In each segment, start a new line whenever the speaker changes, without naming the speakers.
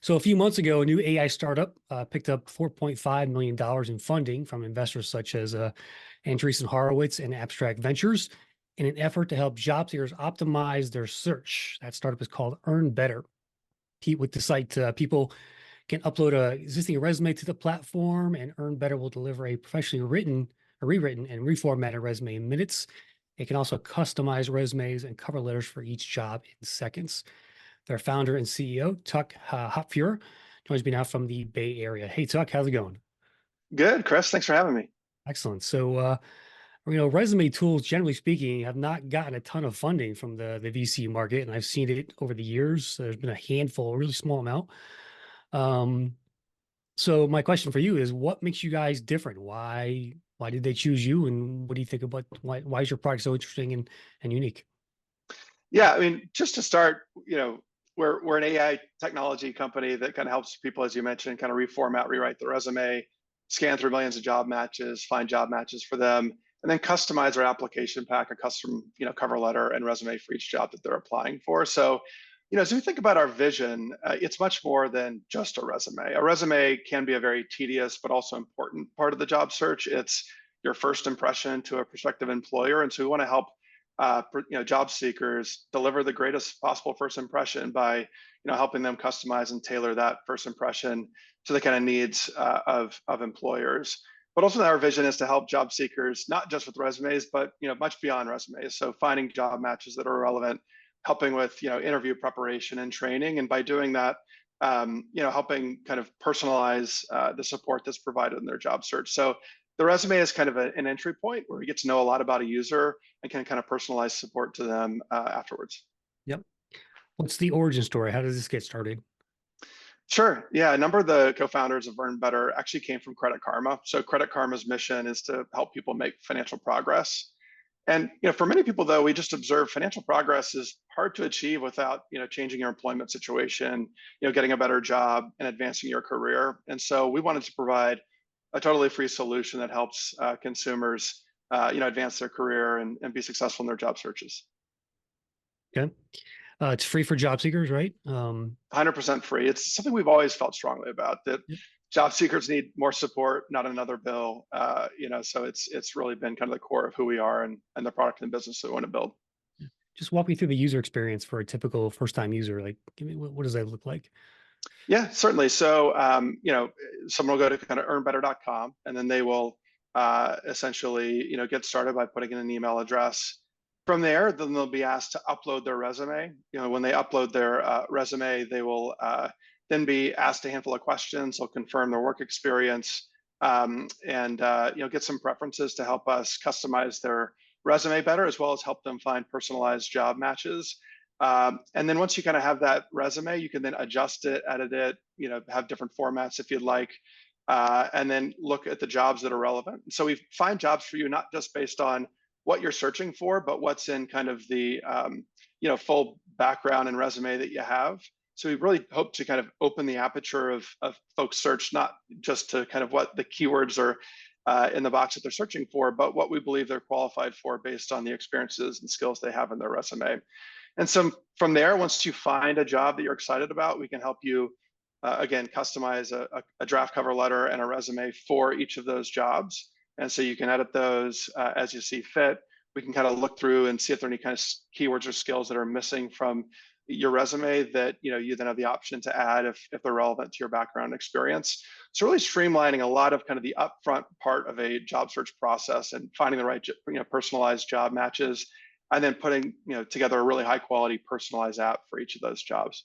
So a few months ago, a new AI startup picked up $4.5 million in funding from investors such as Andreessen Horowitz and Abstract Ventures in an effort to help job seekers optimize their search. That startup is called EarnBetter. With the site, people can upload a existing resume to the platform, and EarnBetter will deliver a professionally rewritten, and reformatted resume in minutes. It can also customize resumes and cover letters for each job in seconds. Their founder and CEO, Tuck Hopfure, joins me now from the Bay Area. Hey, Tuck, how's it going?
Good, Chris. Thanks for having me.
Excellent. So, resume tools, generally speaking, have not gotten a ton of funding from the VC market, and I've seen it over the years. There's been a handful, a really small amount. Um, so my question for you is, what makes you guys different? Why did they choose you, and what do you think about why is your product so interesting and unique?
Yeah, I mean, just to start, we're an AI technology company that kind of helps people, as you mentioned, kind of reformat, rewrite the resume, scan through millions of job matches, find job matches for them, and then customize our application pack, a custom, cover letter and resume for each job that they're applying for. So, as we think about our vision, it's much more than just a resume. A resume can be a very tedious but also important part of the job search. It's your first impression to a prospective employer, and so we want to help job seekers deliver the greatest possible first impression by helping them customize and tailor that first impression to the kind of needs of employers. But also our vision is to help job seekers not just with resumes, but much beyond resumes. So finding job matches that are relevant, helping with interview preparation and training, and by doing that, helping kind of personalize the support that's provided in their job search. So the resume is kind of an entry point where we get to know a lot about a user and can kind of personalize support to them afterwards.
Yep. What's the origin story? How does this get started?
Sure. Yeah, a number of the co-founders of EarnBetter actually came from Credit Karma. So Credit Karma's mission is to help people make financial progress. And for many people, though, we just observe financial progress is hard to achieve without changing your employment situation, getting a better job and advancing your career. And so we wanted to provide a totally free solution that helps consumers, advance their career and be successful in their job searches.
Okay. It's free for job seekers, right?
100% free. It's something we've always felt strongly about, that
Yep.
job seekers need more support, not another bill. So it's really been kind of the core of who we are and the product and business that we want to build.
Just walk me through the user experience for a typical first-time user. Like, give me what does that look like?
Yeah, certainly. So, someone will go to kind of earnbetter.com, and then they will essentially, get started by putting in an email address. From there, then they'll be asked to upload their resume. When they upload their resume, they will then be asked a handful of questions. They'll confirm their work experience, and get some preferences to help us customize their resume better, as well as help them find personalized job matches. And then once you kind of have that resume, you can then adjust it, edit it, have different formats if you'd like, and then look at the jobs that are relevant. So we find jobs for you not just based on what you're searching for, but what's in kind of the full background and resume that you have. So we really hope to kind of open the aperture of folks' search, not just to kind of what the keywords are in the box that they're searching for, but what we believe they're qualified for based on the experiences and skills they have in their resume. And so from there, once you find a job that you're excited about, we can help you, again, customize a draft cover letter and a resume for each of those jobs. And so you can edit those as you see fit. We can kind of look through and see if there are any kind of keywords or skills that are missing from your resume that you then have the option to add if they're relevant to your background and experience. So really streamlining a lot of kind of the upfront part of a job search process and finding the right personalized job matches, and then putting together a really high quality personalized app for each of those jobs.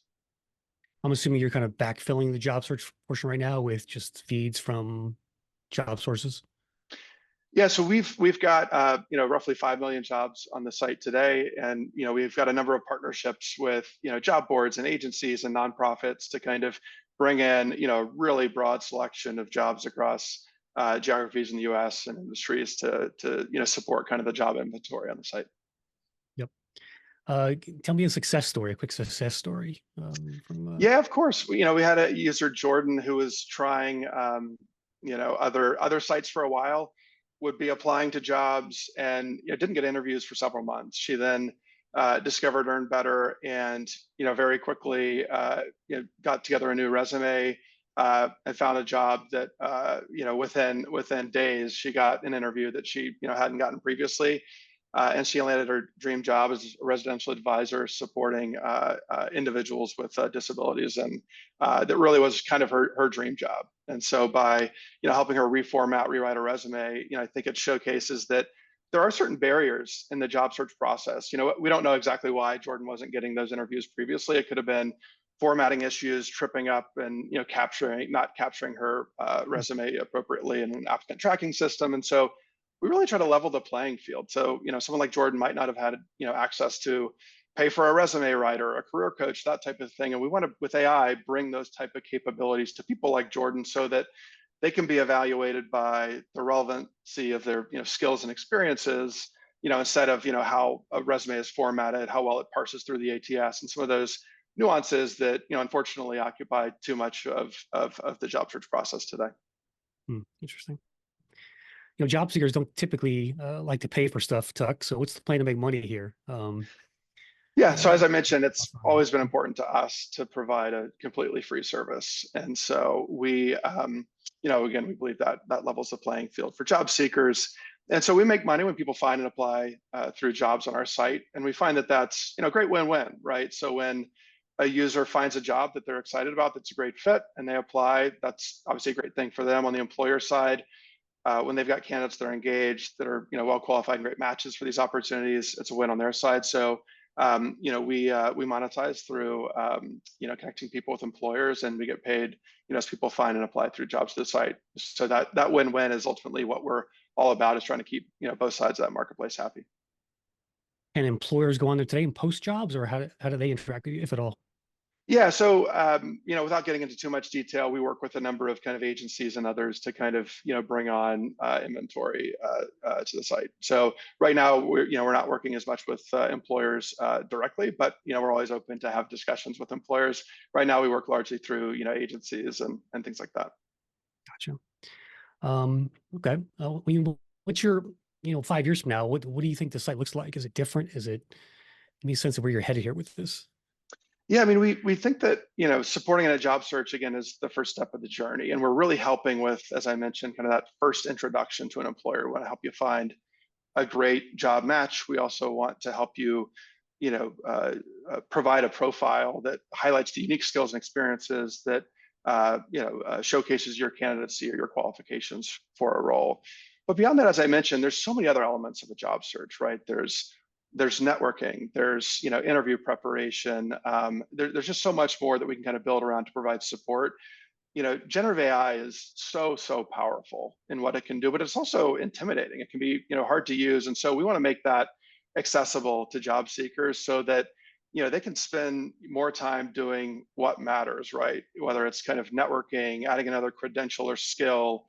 I'm assuming you're kind of backfilling the job search portion right now with just feeds from job sources.
Yeah, so we've got roughly 5 million jobs on the site today, and we've got a number of partnerships with job boards and agencies and nonprofits to kind of bring in a really broad selection of jobs across geographies in the U.S. and industries to support kind of the job inventory on the site.
Yep. Tell me a success story, a quick success story from.
Yeah, of course. We had a user, Jordan, who was trying other sites for a while, would be applying to jobs and didn't get interviews for several months. She then discovered EarnBetter, and very quickly got together a new resume, and found a job that within days she got an interview that she hadn't gotten previously. And she landed her dream job as a residential advisor supporting individuals with disabilities, and that really was kind of her dream job. And so by helping her reformat, rewrite a resume, I think it showcases that there are certain barriers in the job search process. We don't know exactly why Jordan wasn't getting those interviews previously. It could have been formatting issues, tripping up, and not capturing her resume appropriately in an applicant tracking system. And so we really try to level the playing field. So someone like Jordan might not have had access to pay for a resume writer, a career coach, that type of thing. And we want to, with AI, bring those type of capabilities to people like Jordan so that they can be evaluated by the relevancy of their skills and experiences, instead of how a resume is formatted, how well it parses through the ATS, and some of those nuances that unfortunately occupy too much of the job search process today.
Interesting. Job seekers don't typically like to pay for stuff, Tuck. So what's the plan to make money here?
Yeah, so as I mentioned, it's
Awesome.
always been important to us to provide a completely free service. And so we, again, we believe that that levels the playing field for job seekers. And so we make money when people find and apply through jobs on our site. And we find that that's, great win-win, right? So when a user finds a job that they're excited about, that's a great fit, and they apply, that's obviously a great thing for them. On the employer side, when they've got candidates that are engaged, that are well qualified and great matches for these opportunities, it's a win on their side. So we monetize through connecting people with employers, and we get paid as people find and apply through jobs to the site. So that win-win is ultimately what we're all about, is trying to keep both sides of that marketplace happy.
Can employers go on there today and post jobs, or how do they interact with you, if at all?
Yeah, so without getting into too much detail, we work with a number of kind of agencies and others to kind of bring on inventory to the site. So right now we're not working as much with employers directly, but we're always open to have discussions with employers. Right now we work largely through agencies and things like that.
Gotcha. Okay. What's your 5 years from now? What do you think the site looks like? Is it different? Give me a sense of where you're headed here with this.
Yeah, I mean, we think that supporting in a job search, again, is the first step of the journey, and we're really helping with, as I mentioned, kind of that first introduction to an employer. We want to help you find a great job match. We also want to help you, provide a profile that highlights the unique skills and experiences that showcases your candidacy or your qualifications for a role. But beyond that, as I mentioned, there's so many other elements of a job search, right? There's networking, there's interview preparation. There's just so much more that we can kind of build around to provide support. Generative AI is so powerful in what it can do, but it's also intimidating. It can be hard to use, and so we want to make that accessible to job seekers so that they can spend more time doing what matters, right? Whether it's kind of networking, adding another credential or skill,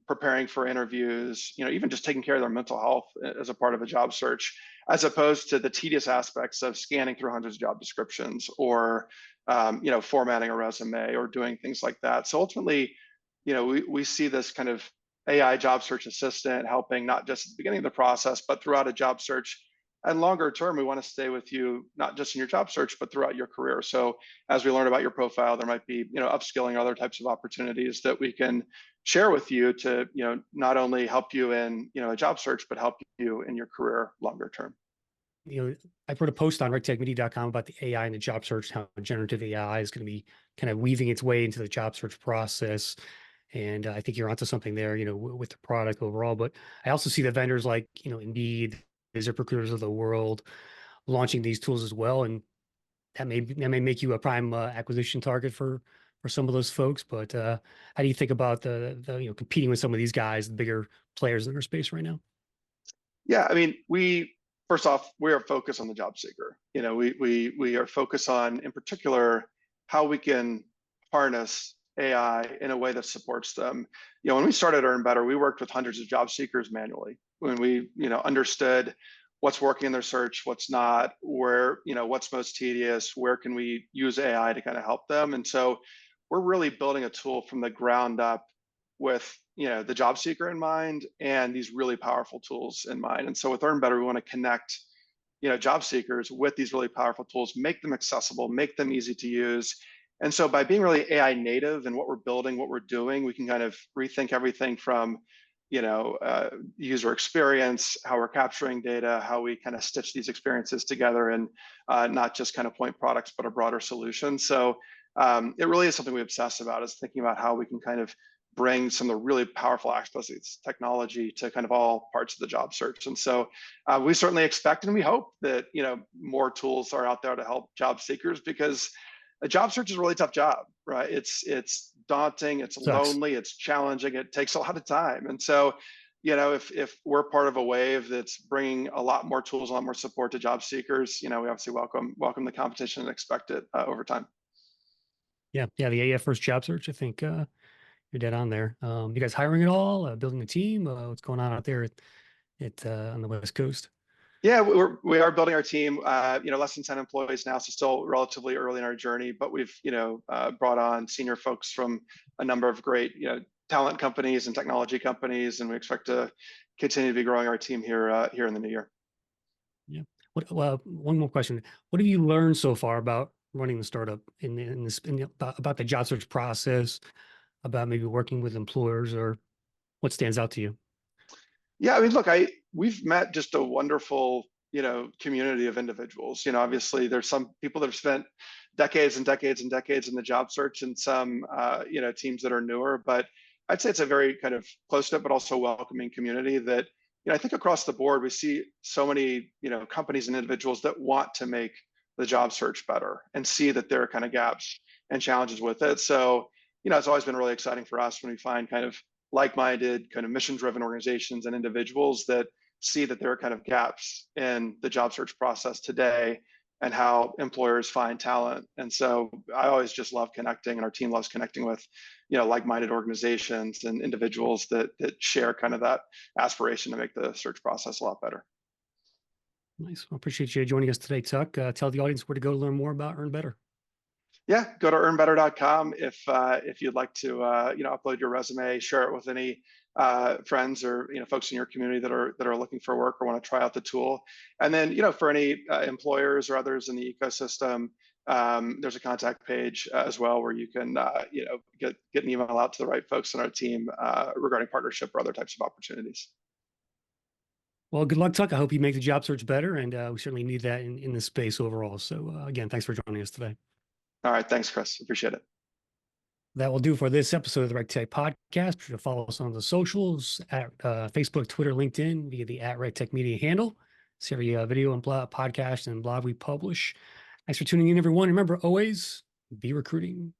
preparing for interviews, even just taking care of their mental health as a part of a job search, as opposed to the tedious aspects of scanning through hundreds of job descriptions or formatting a resume or doing things like that. So ultimately, we see this kind of AI job search assistant helping not just at the beginning of the process, but throughout a job search. And longer term, we want to stay with you, not just in your job search, but throughout your career. So as we learn about your profile, there might be, upskilling, other types of opportunities that we can share with you to, not only help you in, a job search, but help you in your career longer term.
I wrote a post on rectechmedia.com about the AI and the job search, how generative AI is going to be kind of weaving its way into the job search process. And I think you're onto something there, with the product overall. But I also see the vendors like, Indeed, the ZipRecruiters of the world launching these tools as well. And that may make you a prime acquisition target for some of those folks. But how do you think about the competing with some of these guys, the bigger players in our space right now?
Yeah, I mean, first off, we are focused on the job seeker. We are focused on, in particular, how we can harness AI in a way that supports them. When we started EarnBetter, we worked with hundreds of job seekers manually. When we, understood what's working in their search, what's not, where, what's most tedious, where can we use AI to kind of help them. And so we're really building a tool from the ground up with the job seeker in mind and these really powerful tools in mind. And so with EarnBetter, we want to connect job seekers with these really powerful tools, make them accessible, make them easy to use. And so by being really AI native and what we're building, what we're doing, we can kind of rethink everything from user experience, how we're capturing data, how we kind of stitch these experiences together, and not just kind of point products, but a broader solution. So it really is something we obsess about, is thinking about how we can kind of bring some of the really powerful aspects of technology to kind of all parts of the job search. And so we certainly expect and we hope that more tools are out there to help job seekers, because a job search is a really tough job, right? It's daunting, it's
Sucks.
lonely, it's challenging, it takes a lot of time. And so if we're part of a wave that's bringing a lot more tools, a lot more support to job seekers, we obviously welcome the competition and expect it over time.
Yeah. Yeah. The AI first job search, I think you're dead on there. You guys hiring at all? Building a team? What's going on out there on the West Coast?
Yeah, we are building our team. Less than 10 employees now, so still relatively early in our journey. But we've brought on senior folks from a number of great talent companies and technology companies, and we expect to continue to be growing our team here in the new year.
Yeah. One more question. What have you learned so far about running the startup about the job search process, about maybe working with employers, or what stands out to you?
Yeah, I mean, look, we've met just a wonderful, community of individuals. Obviously there's some people that have spent decades and decades and decades in the job search, and some, teams that are newer. But I'd say it's a very kind of close-knit, but also welcoming community that, I think across the board, we see so many, companies and individuals that want to make the job search better and see that there are kind of gaps and challenges with it. So, it's always been really exciting for us when we find kind of like-minded, kind of mission-driven organizations and individuals that see that there are kind of gaps in the job search process today and how employers find talent. And so I always just love connecting, and our team loves connecting with, like-minded organizations and individuals that share kind of that aspiration to make the search process a lot better.
Nice. Well, appreciate you joining us today, Tuck. Tell the audience where to go to learn more about EarnBetter.
Yeah, go to earnbetter.com if you'd like to upload your resume, share it with any friends or folks in your community that are looking for work or want to try out the tool. And then for any employers or others in the ecosystem, there's a contact page as well where you can get an email out to the right folks on our team regarding partnership or other types of opportunities.
Well, good luck, Tuck. I hope you make the job search better, and we certainly need that in this space overall. So again, thanks for joining us today.
All right, thanks, Chris. Appreciate it.
That will do for this episode of the RegTech Podcast. Be sure to follow us on the socials at Facebook, Twitter, LinkedIn via the @RegTech Media handle. See every video and podcast and blog we publish. Thanks for tuning in, everyone. Remember, always be recruiting.